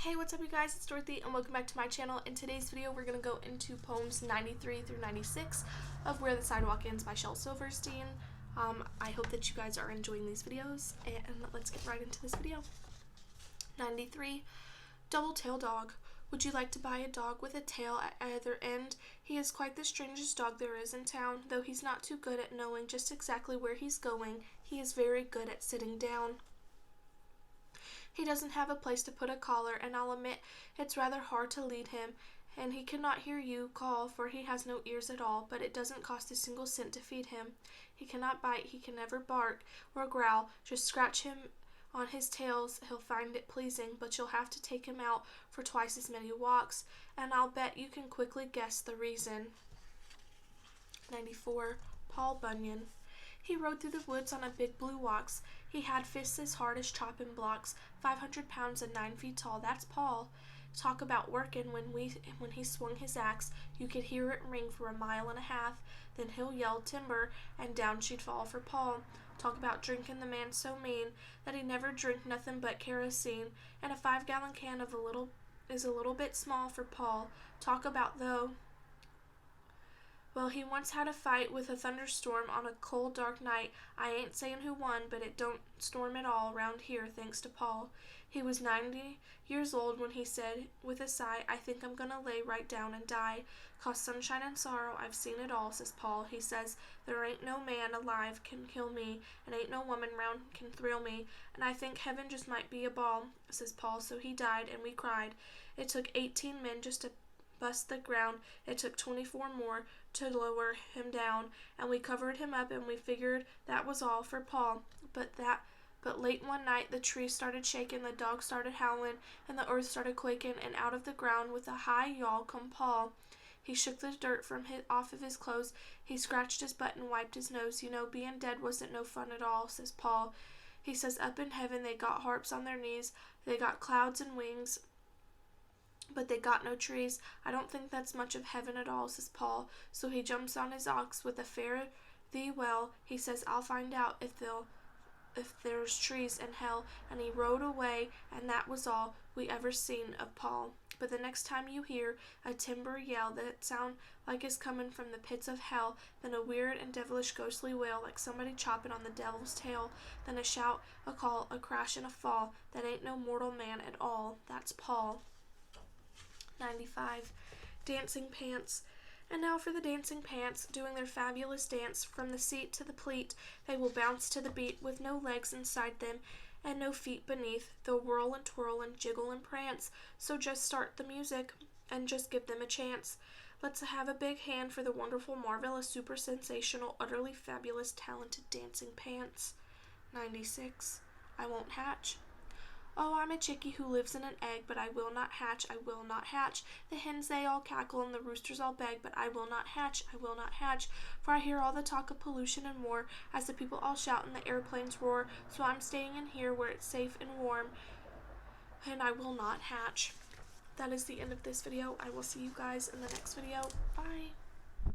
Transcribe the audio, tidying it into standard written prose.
Hey, what's up you guys? It's Dorothy and welcome back to my channel. In today's video, we're going to go into poems 93 through 96 of Where the Sidewalk Ends by Shel Silverstein. I hope that you guys are enjoying these videos, and let's get right into this video. 93. Double-tailed dog. Would you like to buy a dog with a tail at either end? He is quite the strangest dog there is in town. Though he's not too good at knowing just exactly where he's going, he is very good at sitting down. He doesn't have a place to put a collar, and I'll admit it's rather hard to lead him, and he cannot hear you call, for he has no ears at all, but it doesn't cost a single cent to feed him. He cannot bite, he can never bark or growl. Just scratch him on his tails, he'll find it pleasing, but you'll have to take him out for twice as many walks, and I'll bet you can quickly guess the reason. 94. Paul Bunyan. He rode through the woods on a big blue ox. He had fists as hard as chopping blocks, 500 pounds and 9 feet tall. That's Paul. Talk about workin'. When he swung his axe, you could hear it ring for a mile and a half. Then he'll yell timber, and down she'd fall for Paul. Talk about drinkin', the man so mean that he never drink nothing but kerosene, and a 5-gallon can is a little bit small for Paul. Talk about though. Well, he once had a fight with a thunderstorm on a cold, dark night. I ain't saying who won, but it don't storm at all round here, thanks to Paul. He was 90 years old when he said, with a sigh, I think I'm gonna lay right down and die. 'Cause sunshine and sorrow, I've seen it all, says Paul. He says, there ain't no man alive can kill me, and ain't no woman round can thrill me, and I think heaven just might be a ball, says Paul. So he died, and we cried. It took 18 men just to bust the ground. It took 24 more to lower him down, and we covered him up, and we figured that was all for Paul. But late one night the trees started shaking, the dogs started howling, and the earth started quaking, and out of the ground with a high yawl come Paul. He shook the dirt off of his clothes. He scratched his butt and wiped his nose. You know, being dead wasn't no fun at all, says Paul. He says up in heaven they got harps on their knees, they got clouds and wings, but they got no trees. I don't think that's much of heaven at all, says Paul. So he jumps on his ox with a fare thee well. He says, I'll find out if there's trees in hell. And he rode away, and that was all we ever seen of Paul. But the next time you hear a timber yell that sound like it's coming from the pits of hell, then a weird and devilish ghostly wail like somebody chopping on the devil's tail, then a shout, a call, a crash, and a fall, that ain't no mortal man at all. That's Paul. 95. Dancing pants. And now for the dancing pants, doing their fabulous dance. From the seat to the pleat, they will bounce to the beat, with no legs inside them and no feet beneath. They'll whirl and twirl and jiggle and prance. So just start the music and just give them a chance. Let's have a big hand for the wonderful, marvelous, super sensational, utterly fabulous, talented dancing pants. 96. I won't hatch. Oh, I'm a chickie who lives in an egg, but I will not hatch, I will not hatch. The hens they all cackle and the roosters all beg, but I will not hatch, I will not hatch. For I hear all the talk of pollution and war, as the people all shout and the airplanes roar. So I'm staying in here where it's safe and warm, and I will not hatch. That is the end of this video. I will see you guys in the next video. Bye.